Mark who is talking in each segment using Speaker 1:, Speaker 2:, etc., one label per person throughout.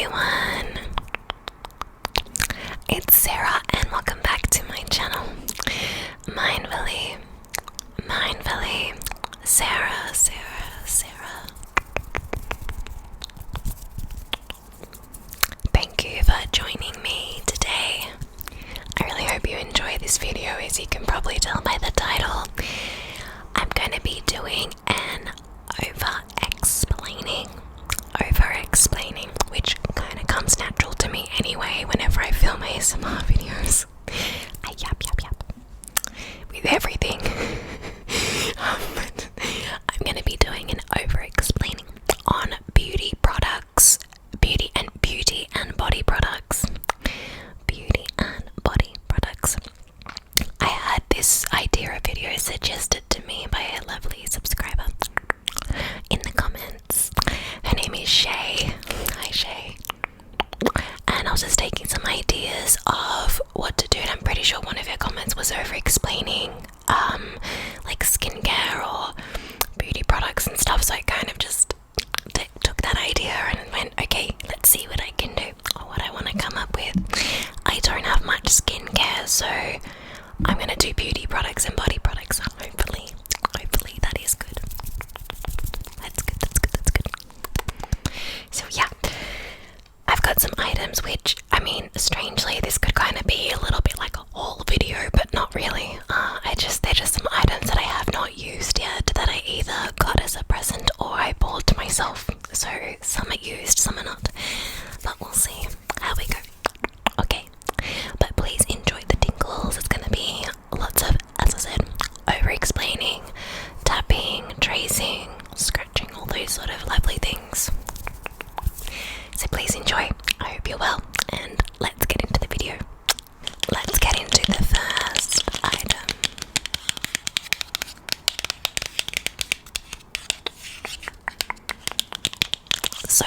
Speaker 1: everyone, it's Sarah and welcome back to my channel. Mindfully, Sarah. Thank you for joining me today. I really hope you enjoy this video. As you can probably tell by the title, I'm going to be doing an over-explaining, which kind of comes natural to me anyway whenever I film ASMR videos. I yap with everything. But I'm going to be doing an over-explaining on beauty products, beauty and body products. I had this idea of video suggested to me by a lovely subscriber in the comments. Her name is Shay. Hi Shay. And I was just taking some ideas of what to do, and I'm pretty sure one of her comments was over explaining like skincare or beauty products and stuff, so I kind of just took that idea and went, okay, let's see what I can do or what I want to come up with. I don't have much skincare, so I'm going to do beauty products and body products. Hopefully that is good. That's good. So yeah, I've got some items which, I mean, strangely, this could kind of be a little bit like a haul video, but not really. They're just some items that I have not used yet that I either got as a present or I bought myself. So some are used, some are not. But we'll see how we go. Okay, but please enjoy the tingles. It's going to be lots of, as I said, over-explaining, tapping, tracing, scratching, all those sort of lovely things. So please enjoy. I hope you're well, and let's get into the video. Let's get into the first item. So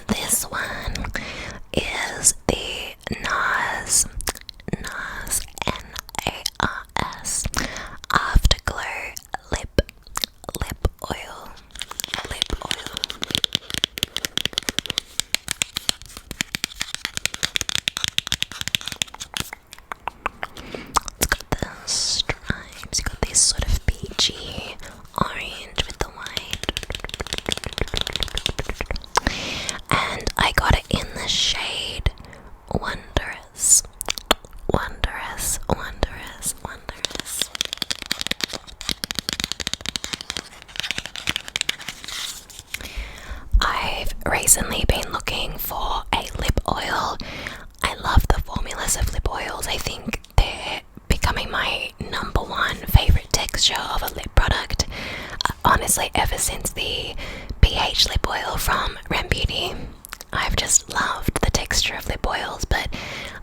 Speaker 1: this one is the Nars, N-A-R-S Afterglow lip oil. It's got the stripes, you got this sort of peachy orange with the white, and I got it in the shade Wondrous. I've recently been looking for a lip oil. I love the formulas of lip oils. I think they're becoming my number one favorite texture of a lip product. Honestly, ever since the pH lip oil from Rem Beauty, I've just loved the texture of lip oils, but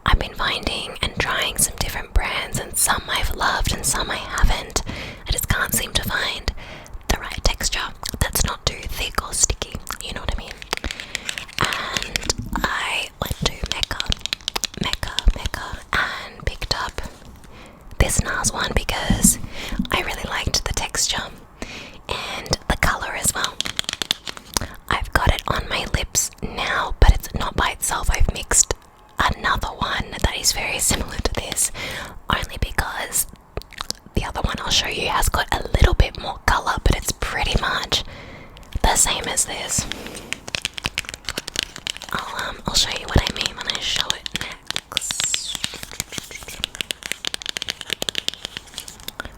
Speaker 1: I've been finding and trying some different brands, and some I've loved and some I haven't. I just can't seem to find the right texture that's not too thick or sticky, you know what I mean? And I went to Mecca and picked up this Nars one because I really liked the texture and the colour as well. I've got it on my lips now, but it's not by itself. I've mixed another one that is very similar to this, only because the other one I'll show you has got a little bit more colour, but it's pretty much the same as this. I'll show you what I mean when I show it next.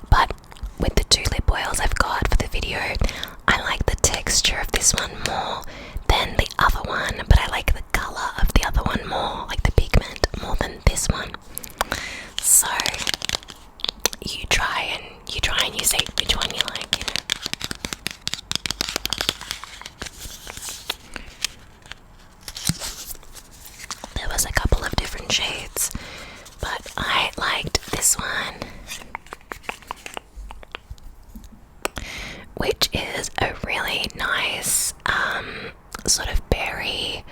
Speaker 1: But with the two lip oils I've got for the video, I like the texture of this one more than the other one, but I like the colour of the other one more, like the pigment, more than this one. So you try and you say which one you like, you know. There was a couple of different shades, but I liked this one, which is a really nice sort of berry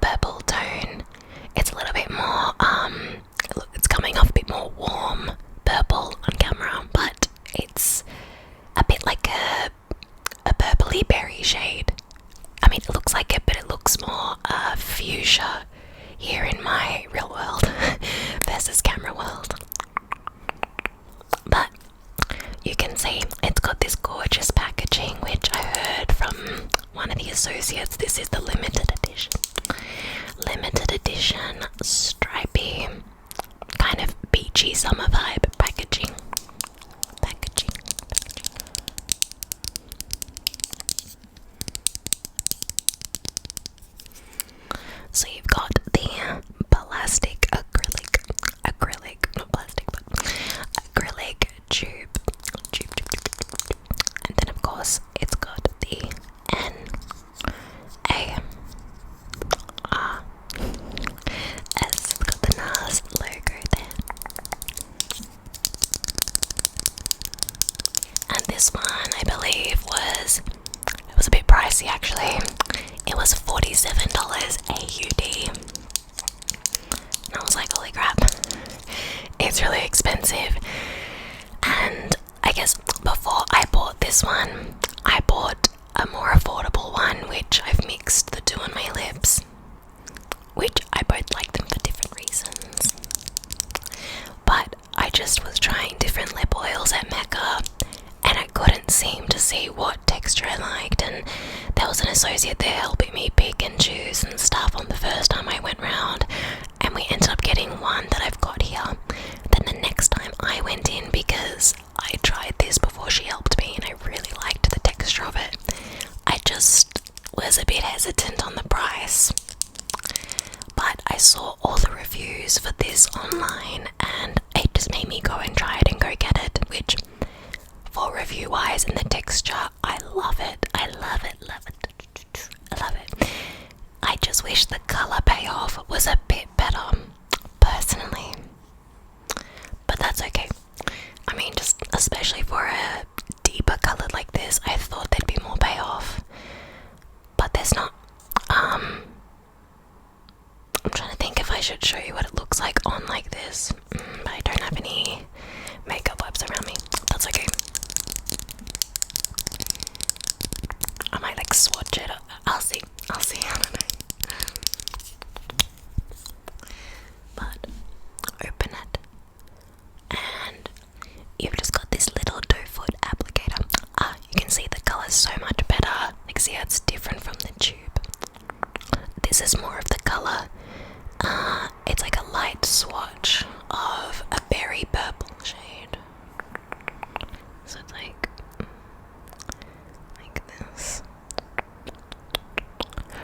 Speaker 1: purple tone. It's a little bit more it's coming off a bit more warm purple on camera, but it's a bit like a purpley berry shade. I mean, it looks like it, but it looks more fuchsia here in my real world versus camera world. But you can see it's got this gorgeous packaging, which I heard from one of the associates. This is the limited edition stripy, kind of beachy summer vibe packaging. So you've got the plastic acrylic, not plastic, but acrylic tube. And then of course it's got the Nars. It's got the Nars logo there. And this one, I believe, was a bit pricey actually. It was $47 AUD. And I was like, holy crap, it's really expensive. And I guess before I bought this one, I bought a more affordable one, which I've mixed the two on my lips, which I both like them for different reasons. But I just was trying different lip oils at Mecca, and I couldn't seem to see what texture I liked, and there was an associate there helping me pick and choose and stuff on the first time I went round, and we ended up getting one that I've got here. Then the next time I went in, because I tried this before she helped me and I really liked the texture of it, I just was a bit hesitant on the price. But I saw all the reviews for this online and it just made me go and try it and go get it, which for review wise and the texture, I love it. I love it. I just wish the colour payoff was a bit better, personally. But that's okay. I mean, just especially for a deeper colour like this, I thought there'd be more payoff. But there's not. I'm trying to think if I should show you what it looks like on like this. But I don't have any makeup wipes around me. That's okay. I might like swatch it. I'll see. I don't know. But open it, and you've just got this little doe foot applicator. You can see the colour's so much better. Like, see how it's different from the tube. This is more of the colour. It's like a light swatch of a berry purple shade. So it's like this.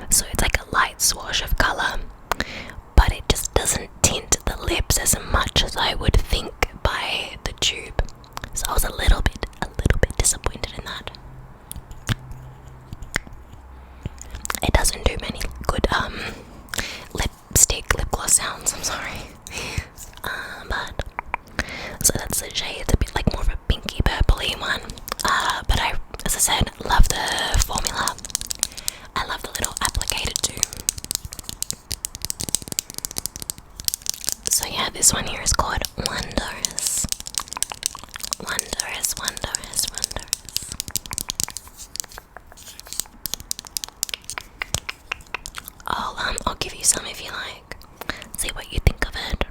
Speaker 1: So it's like a light swatch of colour, but it just doesn't tint the lips as much as I would think by the tube. So I was a little bit disappointed in that. It doesn't do many good lip gloss sounds, I'm sorry. But so that's the shade. It's a bit like more of a pinky purpley one. But I, as I said, love the formula. I love the little applicator too. So yeah, this one here is called Wondrous. I'll give you some if you like. See what you think of it.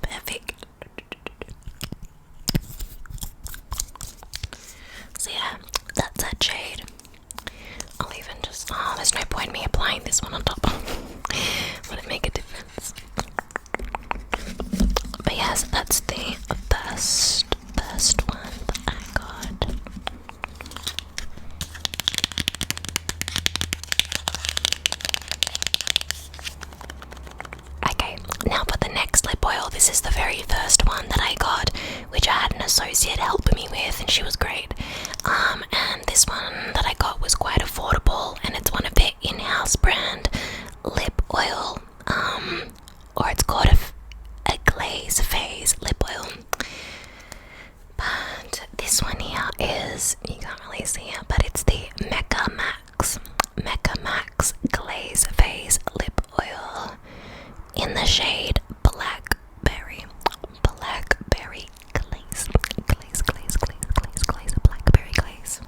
Speaker 1: Perfect. So yeah, that's that shade. I'll even just, there's no point in me applying this one on top. Would it make a difference? But yes, that's the first one that I got. Okay, now for the next lip oil. This is the very first one that I got, which I had an associate helping me with, and she was great. And this one that I got was quite affordable, and it's one of their in-house brand lip oil, or it's called a glaze phase lip oil. But this one here is, you can't really see it, but it's the Mecca Max glaze phase lip oil in the shade blackberry glaze, blackberry glaze.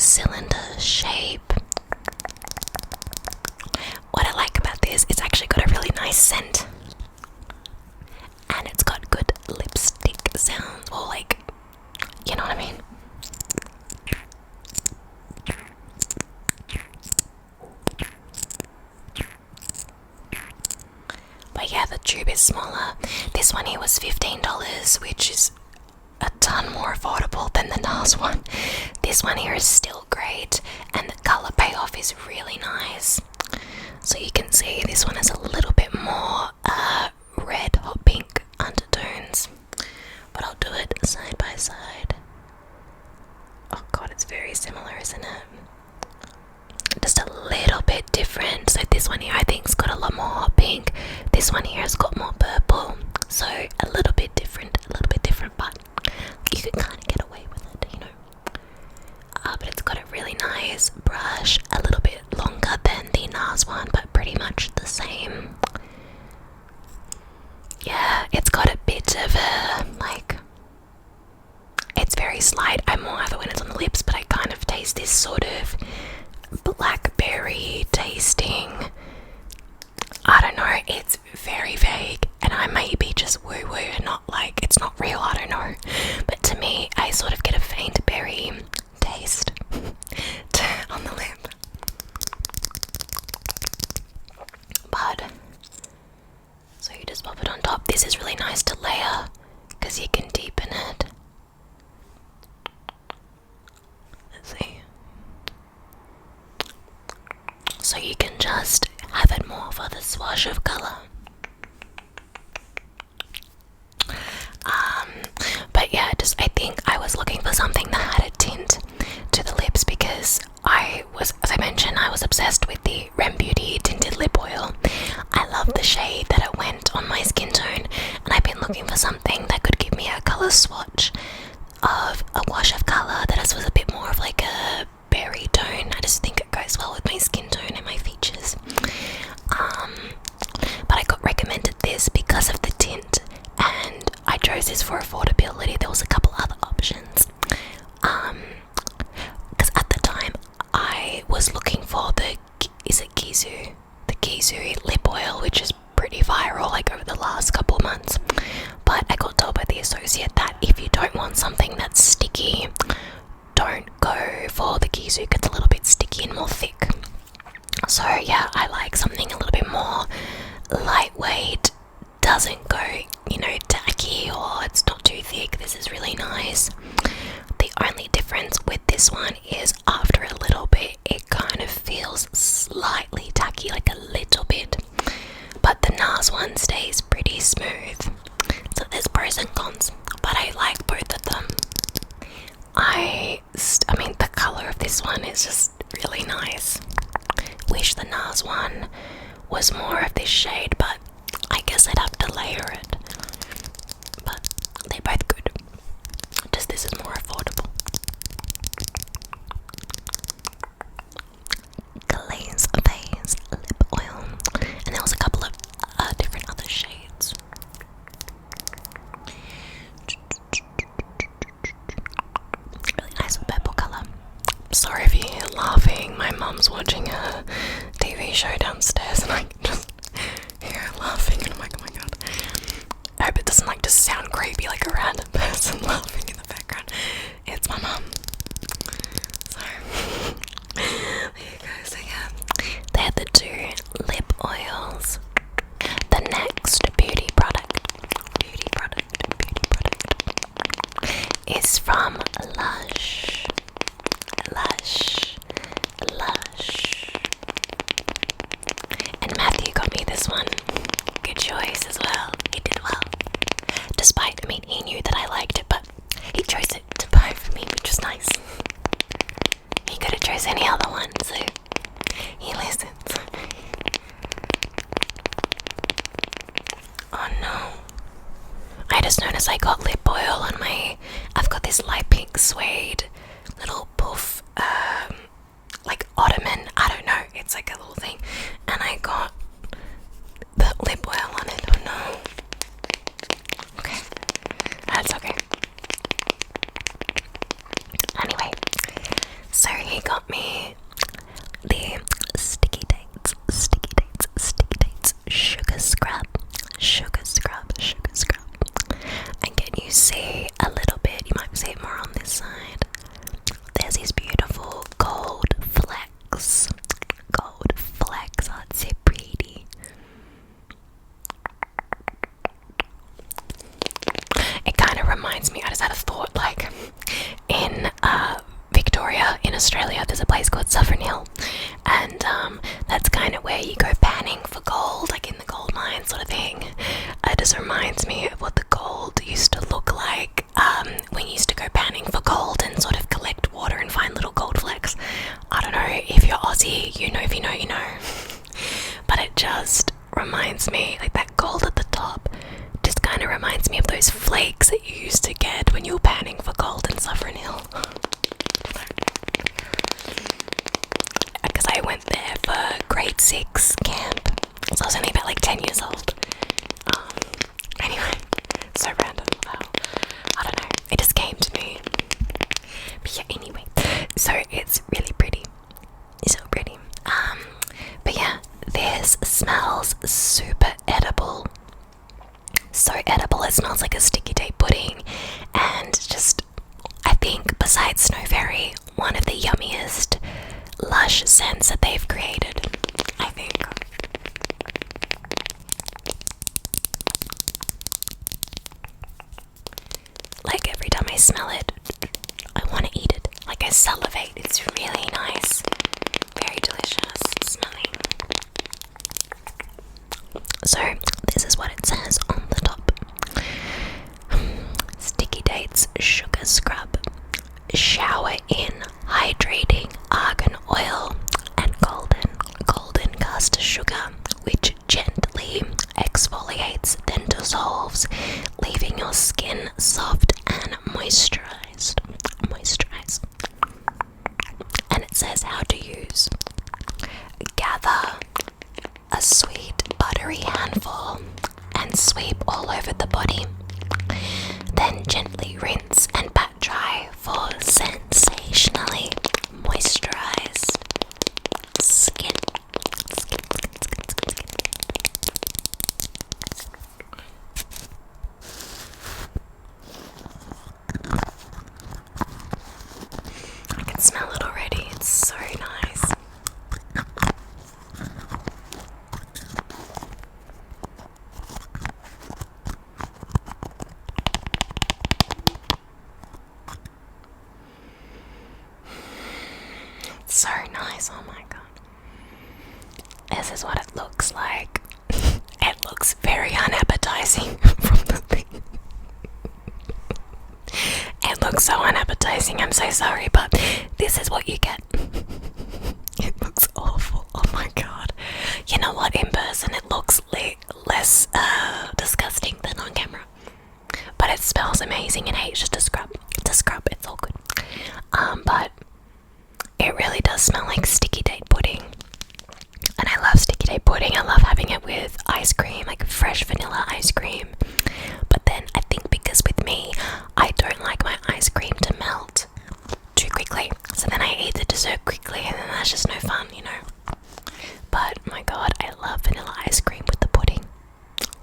Speaker 1: cylinder shape. What I like about this, it's actually got a really nice scent. And it's got good lipstick sounds, or like, you know what I mean? But yeah, the tube is smaller. This one here was $15, which is a ton more affordable than the Nars one. This one here is still great, and the colour payoff is really nice. So you can see this one has a little bit more red hot pink undertones. But I'll do it side by side. Oh god, it's very similar, isn't it? Just a little bit different. So this one here I think's got a lot more hot pink. This one here has got more purple. So a little bit different, but you could kind of get away with it, you know. But it's got a really nice brush, a little bit longer than the Nars one, but pretty much the same. Yeah, it's got a bit of a, like, it's very slight. I more have it when it's on the lips, but I kind of taste this sort of blackberry tasting. I don't know, it's very vague, and I may be just woo-woo and not like, it's not real, I don't know. But to me, I sort of get a faint berry taste on the lip. But, so you just pop it on top. This is really nice to layer, because you can deepen it. Let's see. So you can just have it more for the swash of colour. But yeah, I think I was looking for something that had a tint to the lips, because as I mentioned, I was obsessed with the Rem Beauty tinted lip oil. I love the shade that it went on my skin tone, and I've been looking for something that could give me a colour swatch of a wash of colour that was a bit more of like a berry tone. I just think it goes well with my skin tone and my features. But I got recommended this because of the tint, and I chose this for affordability. There was a couple other options. Because at the time I was looking for the Gizu lip oil, which is pretty viral like over the last couple of months. But I got told by the associate that if you don't want something that's sticky, don't go for the Gizu, because it's a little bit sticky and more thick. So yeah, I like something a little bit more lightweight, doesn't go, you know, tacky, or it's not too thick. This is really nice. The only difference with this one is after a little bit it kind of feels slightly tacky, like a little bit, but the Nars one stays pretty smooth. So there's pros and cons, but I like both of them. I mean, the colour of this one is just really nice. Wish the Nars one was more of this shade, but I guess I'd have to layer it. But they're both good. Just this is more affordable. Glaze Phase lip oil, and there was a couple of different other shades. Really nice purple colour. Sorry if you hear laughing. My mum's watching a TV show downstairs, and I can just hear her laughing, and I'm like, oh my god. I hope it doesn't like just sound creepy like a random person laughing in the background. It's my mum. So there you go. So yeah, they're the two lip oils. The next beauty product is from Lush. And Matthew got me this one. Good choice as well. He did well. Despite, I mean, he knew that I liked it, but he chose it to buy for me, which was nice. He could have chose any other one, so he listens. Oh no. I just noticed I got lip oil on I've got this light pink suede little puff, like ottoman, I don't know, it's like a little thing, and I got the lip oil on it. Oh no. Okay, that's okay. Anyway, so here you reminds me, like that gold at the top, just kind of reminds me of those flakes that you used to get when you were panning for gold in Suffern Hill. Because I went there for grade 6 camp, so I was only about like 10 years old. Anyway, so random. Wow. I don't know, it just came to me. But yeah, anyway, so it's really pretty. It's so pretty. But yeah, this smells super edible. So edible, it smells like a sticky date pudding, and just, I think besides Snowberry, one of the yummiest Lush scents that they've created, I think. Like every time I smell it, I want to eat it. Like I salivate. It's really nice. Very delicious smelling. So this is what it says on the top. Sticky dates sugar scrub. Shower in hydrating argan oil and golden caster sugar, which gently exfoliates, then dissolves, leaving your skin soft and moisturized. And it says how to use. Gather a sweet buttery handful and sweep all over the body. Then gently rinse and pat dry for sensationally moisturized skin. I can smell it already. It's so nice. So nice, oh my god. This is what it looks like. It looks very unappetizing from the thing. It looks so unappetizing, I'm so sorry, but this is what you get. It looks awful, oh my god. You know what, in person it looks less disgusting than on camera. But it smells amazing and it's just a scrub. It's a scrub, it's all good. But it really does smell like sticky date pudding. And I love sticky date pudding. I love having it with ice cream, like fresh vanilla ice cream. But then I think because with me, I don't like my ice cream to melt too quickly. So then I eat the dessert quickly and then that's just no fun, you know. But my god, I love vanilla ice cream with the pudding.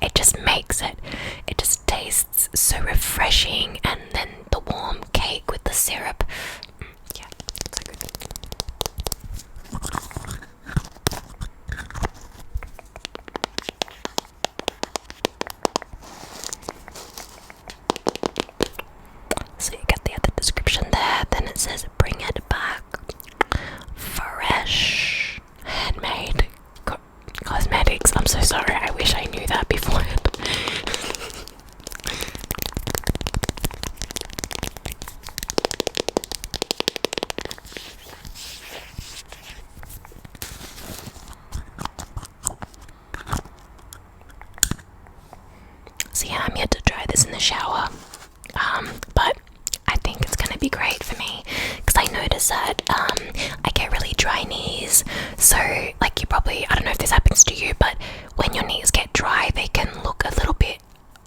Speaker 1: It just makes it. It just tastes so refreshing, and then the warm cake with the syrup. Yeah, so good. So you get the other description there, then it says bring it back. Fresh, handmade cosmetics. I'm so sorry, I wish I knew that beforehand. So yeah, I'm here to try this in the shower, but I think it's gonna be great for me because I notice that I get really dry knees. So like you probably, I don't know if this happens to you, but when your knees get dry, they can look a little bit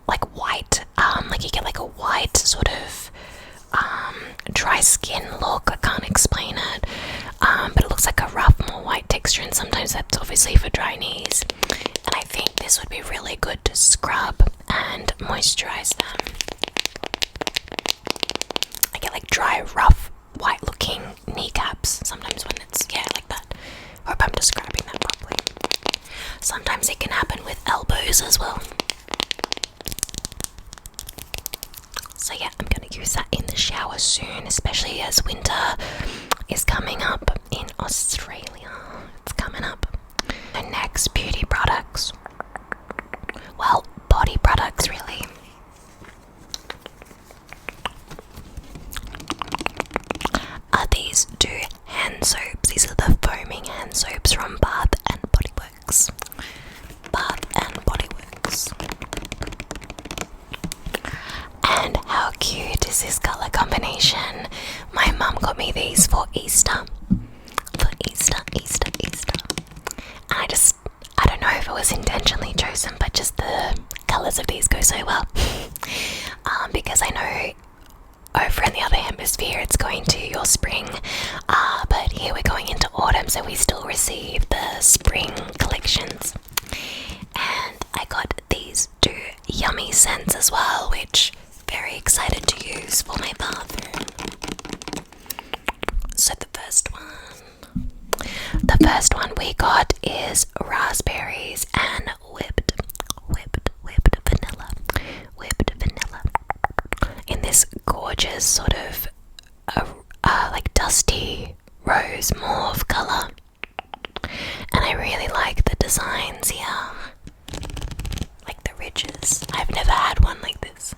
Speaker 1: like white. Like you get like a white sort of dry skin look. I can't explain it, but it looks like a rough, more white texture, and sometimes that's obviously for dry knees. And I think this would be really good to scrub and moisturize them. I get like dry, rough, white looking kneecaps sometimes when it's, yeah, like that. Hope I'm describing that properly. Sometimes it can happen with elbows as well. So yeah, I'm gonna use that in the shower soon, especially as winter is coming up in Australia. It's coming up. The next, beauty products. Well, body products really. Are these two hand soaps. These are the foaming hand soaps from Bath and Body Works. Bath combination. My mum got me these for Easter. For Easter. And I don't know if it was intentionally chosen, but just the colours of these go so well. Because I know over in the other hemisphere it's going to your spring, but here we're going into autumn, so we still receive the spring collections. And I got these two yummy scents as well, which very excited to use for my bathroom. So the first one we got is raspberries and whipped vanilla in this gorgeous sort of like dusty rose mauve colour. And I really like the designs here, like the ridges. I've never had one like this.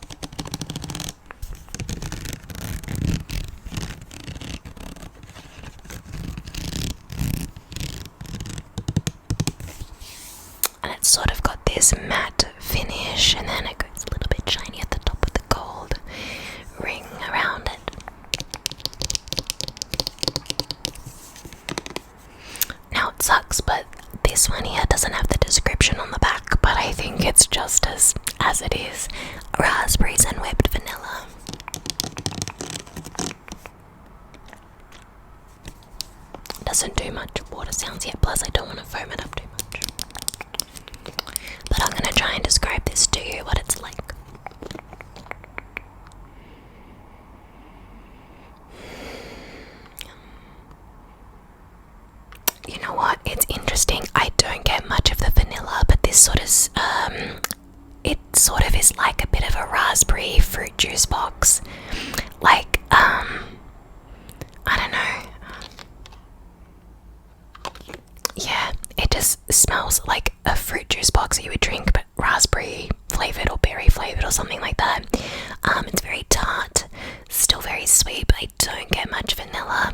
Speaker 1: And it's sort of got this matte finish, and then it goes a little bit shiny at the top with the gold ring around it. Now it sucks, but this one here doesn't have the description on the back, but I think it's just as it is. Raspberries and whipped vanilla. Doesn't do much water sounds yet, plus I don't want to foam it up too much. But I'm going to try and describe this to you, what it's like. You know what, it's interesting. I don't get much of the vanilla, but this sort of, it sort of is like a bit of a raspberry fruit juice box. Like, I don't know. Yeah, it just smells like a fruit juice box that you would drink, but raspberry flavoured or berry flavoured or something like that. It's very tart, still very sweet, but I don't get much vanilla.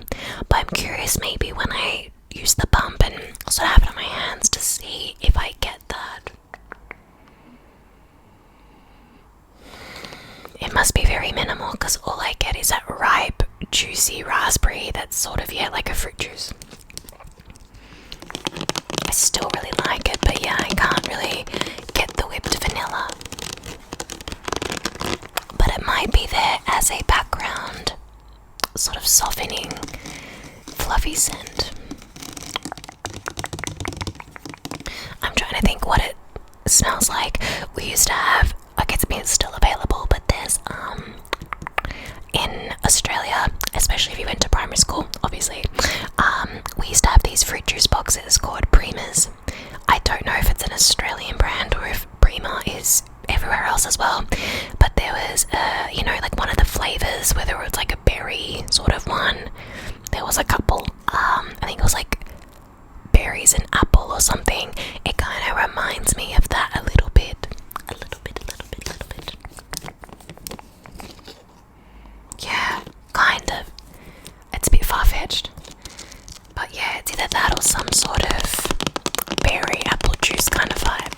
Speaker 1: But I'm curious, maybe when I use the pump and sort of have it on my hands to see if I get that. It must be very minimal, because all I get is that ripe, juicy raspberry that's sort of, yeah, like a fruit juice. I still really like it, but yeah, I can't really get the whipped vanilla. But it might be there as a background, sort of softening, fluffy scent. I'm trying to think what it smells like. We used to have, I guess it's still available, but there's in Australia, especially if you went to primary school, obviously, we used to have these fruit juice boxes called Primas. I don't know if it's an Australian brand or if Prima is everywhere else as well, but there was you know, like one of the flavours, whether it was like a berry sort of one, there was a couple, I think it was like berries and apple or something. It kind of reminds me of that a little bit. Yeah, kind of. It's a bit far-fetched. But yeah, it's either that or some sort of berry apple juice kind of vibe.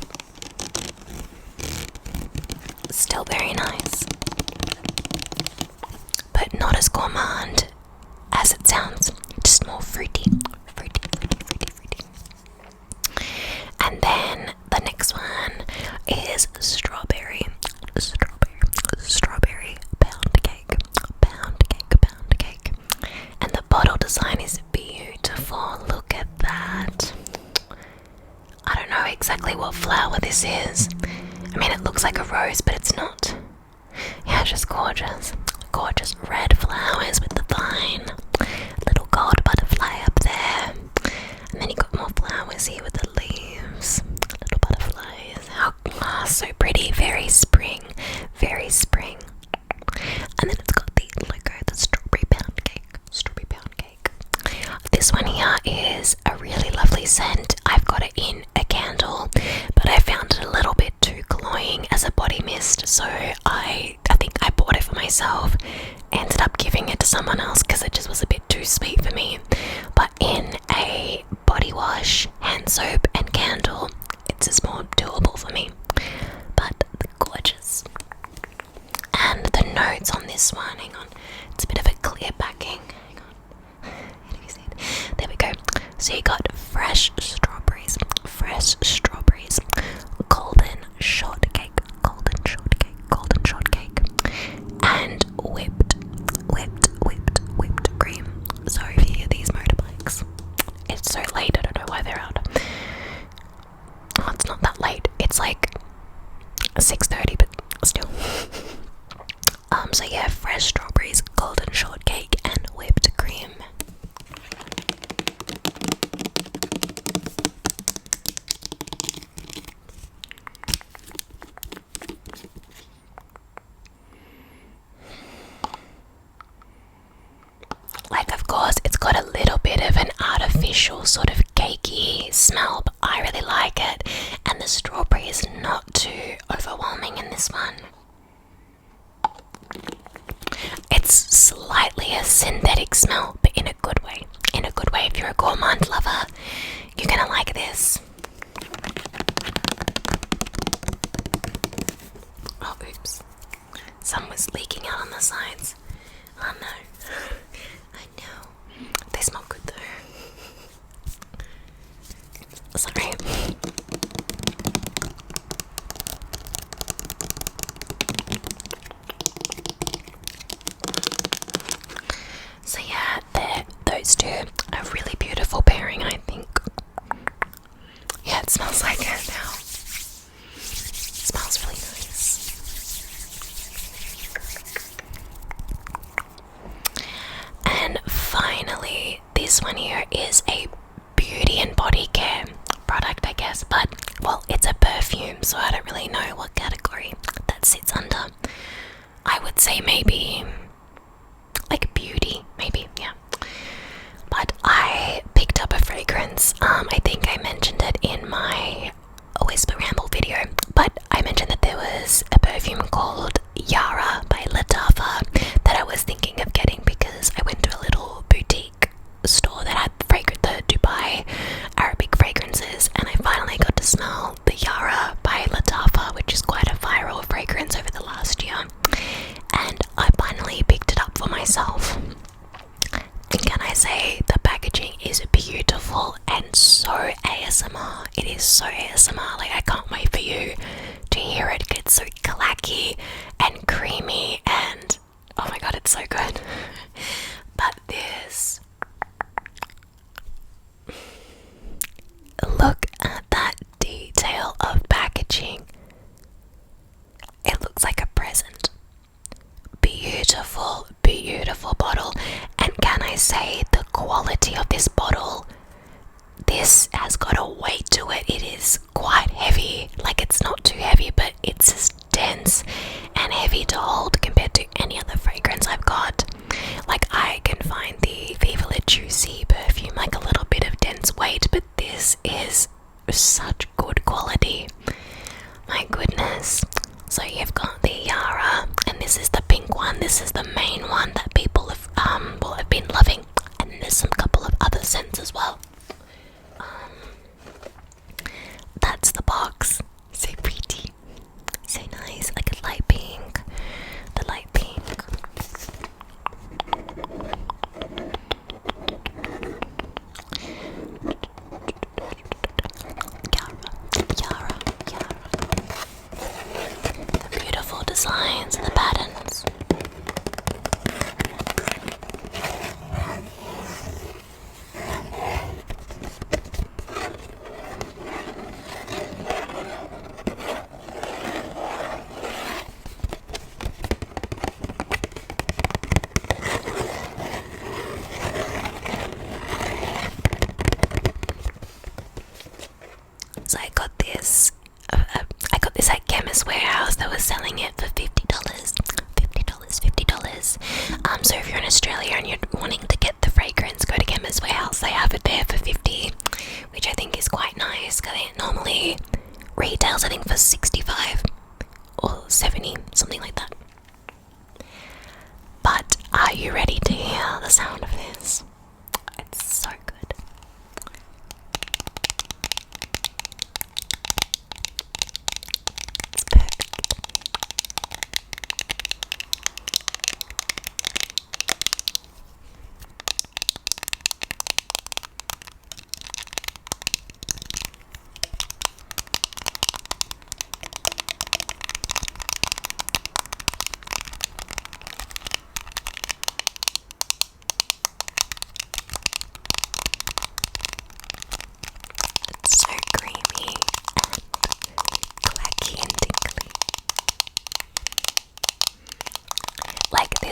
Speaker 1: Still very nice. But not as gourmand as it sounds. Just more fruity. And then the next one is strawberry pound cake. And the bottle design is beautiful. Look at that. I don't know exactly what flower this is. I mean, it looks like a rose, but it's not. Yeah, it's just gorgeous. Gorgeous red flowers with the vine. Little gold butterfly up there. And then you got more flowers here with the leaves. Little butterflies. Oh, so pretty. Very spring. And then it's got the logo, the strawberry pound cake. This one here is a really lovely scent. I've got it in a candle, but I found it a little bit too cloying as a body mist, so I think I bought it for myself. Ended up giving it to someone else because it just was a bit too sweet for me. But in a body wash, hand soap and candle, it's just more doable for me. But gorgeous. And the notes on this one, hang on, that late. It's like 6:30, but still. So yeah, fresh strawberries, golden shortcake, and whipped cream. Like, of course, it's got a little bit of an artificial sort of cakey smell, but I really like it. And the strawberry is not too overwhelming in this one. It's slightly a synthetic smell, but in a good way. In a good way. If you're a gourmand lover, you're gonna like this. Oh, oops. Some was leaking out on the sides. Oh no. I know. They smell good though. Sorry. So yeah, those two are really beautiful pairing, I think. Yeah, it smells like it now. It smells really nice. And finally, this one here is a beauty and body care product, I guess, but well, it's a perfume, so I don't really know what category that sits under. I would say maybe like beauty, maybe, yeah. But I picked up a fragrance. I think I mentioned it in my Whisper Ramble video, but I mentioned that there was a perfume called Yara by Lattafa that I was thinking of getting because I went to a little boutique store that had the Dubai Arabic fragrances, and I finally got to smell the Yara by Lattafa, which is quite a viral fragrance over the last year, and I finally picked it up for myself. And can I say, the packaging is beautiful and so ASMR. It is so ASMR. Like, I can't wait for you to hear it. It's so clacky and creamy, and oh my god, it's so good. But this, look at that detail of packaging. It looks like a present. Beautiful, beautiful bottle. And can I say, the quality of this bottle, this has got a weight to it. It is quite heavy. Like, it's not too heavy, but it's just dense and heavy to hold compared to any other fragrance I've got. Like, I can find the Viva La Juicy perfume like a little bit of dense weight, but this is such good quality. My goodness. So you've got the Yara, and this is the pink one. This is the main one that people have been loving, and there's some couple of other scents as well. That's the box. So pretty, so nice, like a light pink. The light pink. Yara. The beautiful designs and the patterns. So I got this. I got this at Chemist Warehouse. They were selling it for $50. $50. So if you're in Australia and you're wanting to get the fragrance, go to Chemist Warehouse. They have it there for $50, which I think is quite nice because it normally retails, I think, for $65 or $70, something like that. But are you ready to hear the sound of this? It's so good. It's perfect.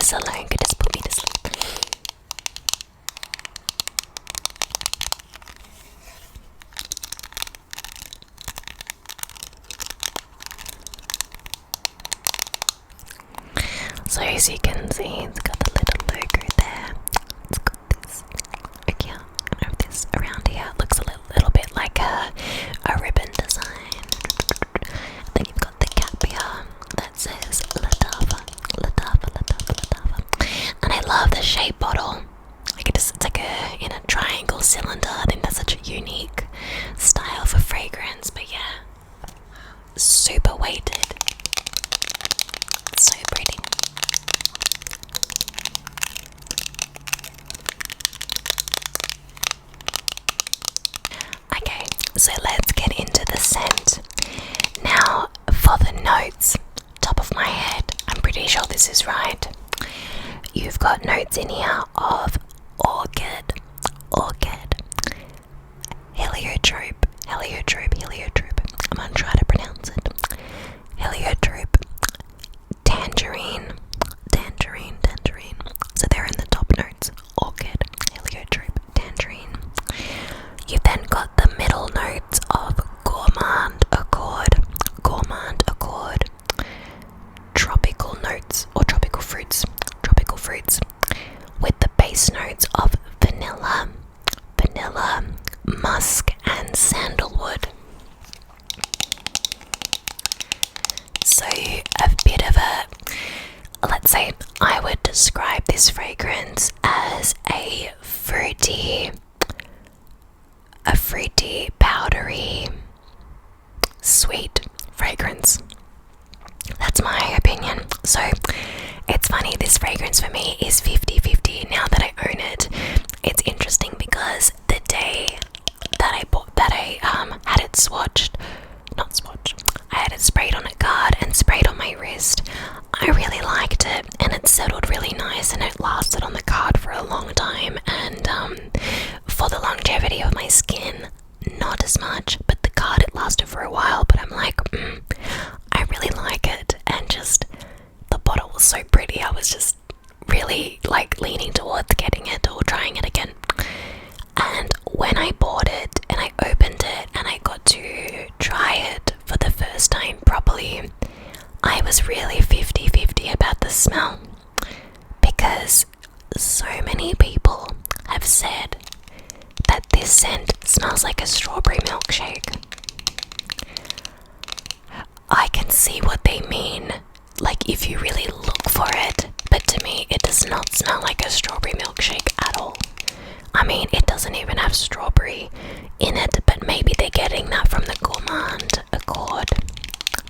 Speaker 1: this alone could just put me to sleep. So as you can see, it's got the little logo there. It's got this. Okay, I don't know if this around here looks a little bit like a ribbon design. Then you've got the cap here that says Lattafa, Lattafa, Lattafa, Lattafa. And I love the shape bottle. Like it's like in a triangle cylinder. I think that's such a unique style for fragrance. But yeah, super weighted. So pretty. Okay, so let's get into the scent. Now, for the notes, top of my head, I'm pretty sure this is right. You've got notes in here of orchid, heliotrope, I'm gonna try to pronounce it. Heliotrope, tangerine. So they're in the top notes. Orchid, heliotrope, tangerine. You've then got the middle notes of gourmand accord, tropical notes or tropical fruits, with the base notes of vanilla, musk, and sandalwood. So a bit of let's say I would describe this fragrance as a fruity, powdery, sweet fragrance. That's my opinion. So it's funny, this fragrance for me is 50-50 now that I own it. It's interesting because the day that I had it I had it sprayed on a card and sprayed on my wrist. I really liked it, and it settled really nice, and it lasted on the card for a long time. And for the longevity of my skin, not as much, but the card, it lasted for a while. But I'm like, I really like it, and just the bottle was so pretty. I was just really like leaning towards getting it or trying it again. And when I bought it and I opened it and I got to try it for the first time properly, I was really 50-50 about the smell, because so many people have said that this scent smells like a strawberry milkshake. I can see what they mean, like if you really look for it, but to me it does not smell like a strawberry milkshake at all. I mean, it doesn't even have strawberry in it, but maybe they're getting that from the gourmand accord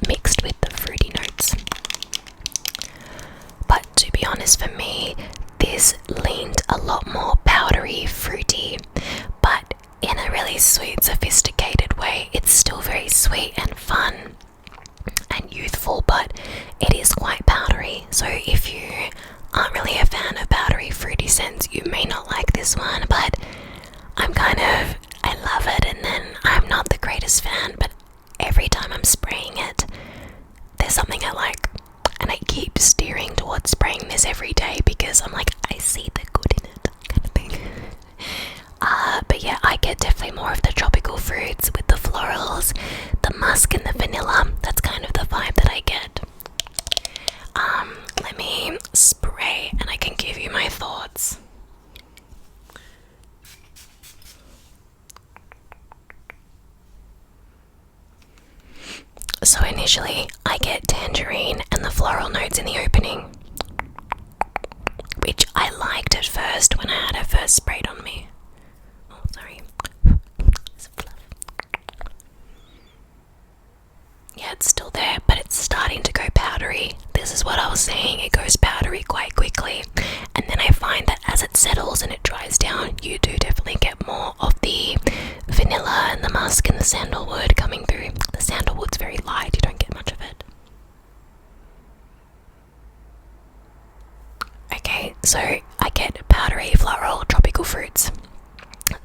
Speaker 1: mixed with the fruity notes. But to be honest, for me, this leaned a lot more powdery, fruity, but in a really sweet, sophisticated way. It's still very sweet and fun and youthful, but it is quite powdery. So if you aren't really a fan of powdery, fruity scents, you may not like this one, but I love it, and then I'm not the greatest fan, but every time I'm spraying it, there's something I like, and I keep steering towards spraying this every day because I'm like, I see the good in it, kind of thing. But yeah, I get definitely more of the tropical fruits with the florals, the musk and the vanilla. That's kind of the vibe that I get. Let me spray and I can give you my thoughts. So initially, I get tangerine and the floral notes in the opening, which I liked at first when I had it first sprayed on me. Oh, sorry. Yeah, it's still there, but it's starting to go powdery. This is what I was saying, it goes powdery quite quickly. And then I find that as it settles and it dries down, you do definitely get more of the vanilla and the musk and the sandalwood coming through. The sandalwood's very light, you don't get much of it. Okay, so I get powdery, floral, tropical fruits.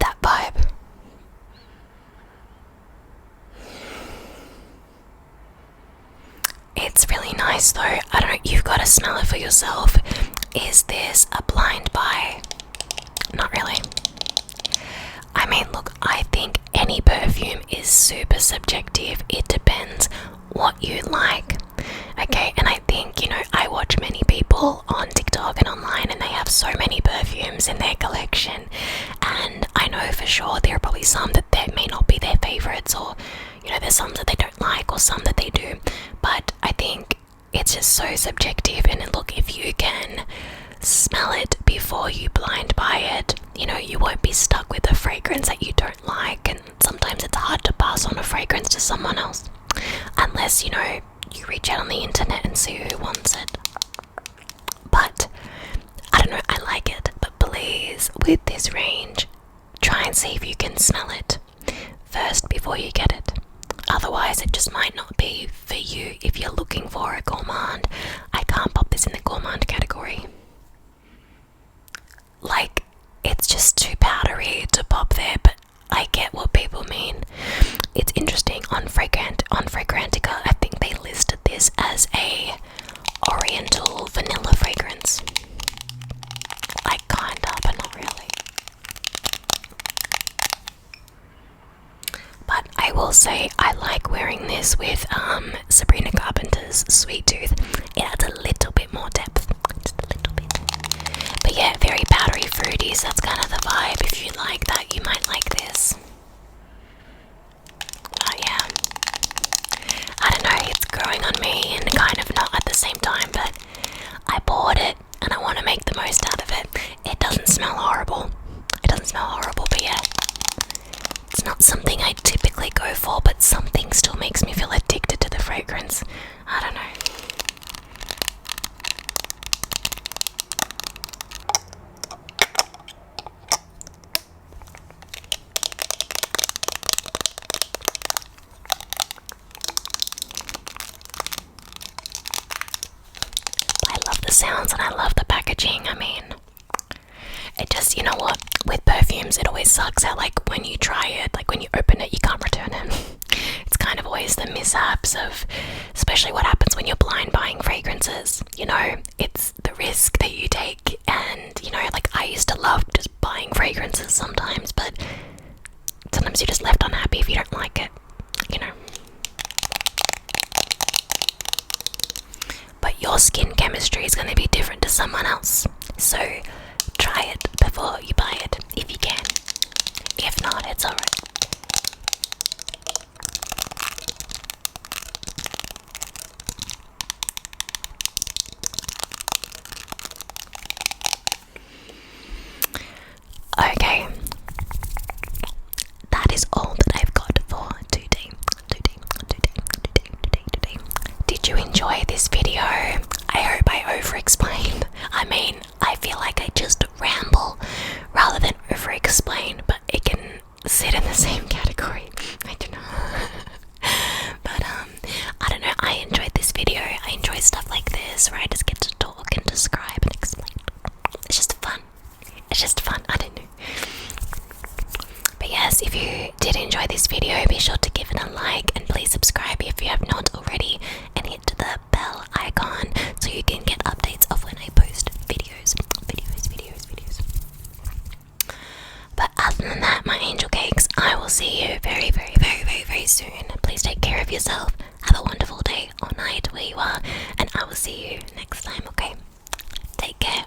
Speaker 1: That vibe. It's really nice though. I don't know, you've got to smell it for yourself. Is this a blind buy? Not really. I mean, look, I think any perfume is super subjective. It depends what you like. Okay, and I think, I watch many people on TikTok and online, and they have so many perfumes in their collection, and I know for sure there are probably some that may not be their favorites, or there's some that they don't like, or some that they do, but I think it's just so subjective. And look, if you can smell it before you blind buy it, you won't be stuck with a fragrance that you don't like. And sometimes it's hard to pass on a fragrance to someone else unless you reach out on the internet and see who wants it. But I don't know, I like it, but please, with this range, try and see if you can smell it first before you get it. Otherwise, it just might not be for you. If you're looking for a gourmand, I can't pop this in the gourmand category. Like, it's just too powdery to pop there, but I get what people mean. It's interesting, on Fragrantica, I think they listed this as a oriental vanilla fragrance. Like, kinda, but not really. But I will say, I like wearing this with Sabrina Carpenter's Sweet Tooth. It adds a little bit more depth, just a little bit. But yeah, very powdery, fruity, so that's kind of the vibe. If you like that, you might like this. Yeah, I don't know, it's growing on me and kind of not at the same time, but I bought it and I want to make the most out of it. It doesn't smell horrible. But yeah, it's not something I typically go for, but something still makes me feel addicted to the fragrance. I don't know. Sounds, and I love the packaging. I mean, it just, you know what, with perfumes it always sucks how, like, when you try it, like when you open it, you can't return it. It's kind of always the mishaps of, especially what happens when you're blind buying fragrances. It's the risk that you take, and like, I used to love just buying fragrances sometimes, but sometimes you're just left unhappy if you don't like it. But your skin chemistry is going to be different to someone else. So try it before you buy it, if you can. If not, it's alright. Okay. That is all that I've got for today. Did you enjoy this video? I hope I overexplained. I mean, I feel like I just ramble rather than overexplain, but it can sit in the same category. I don't know. But I don't know, I enjoyed this video. I enjoy stuff like this where I just get to talk and describe and explain. It's just fun. I don't know. But yes, if you did enjoy this video, be sure to give it a like, and please subscribe if you have not already, and hit the bell icon so you can get updates of when I post videos. But other than that, my angel cakes, I will see you very, very, very, very, very soon. Please take care of yourself. Have a wonderful day or night where you are, and I will see you next time, okay? Take care.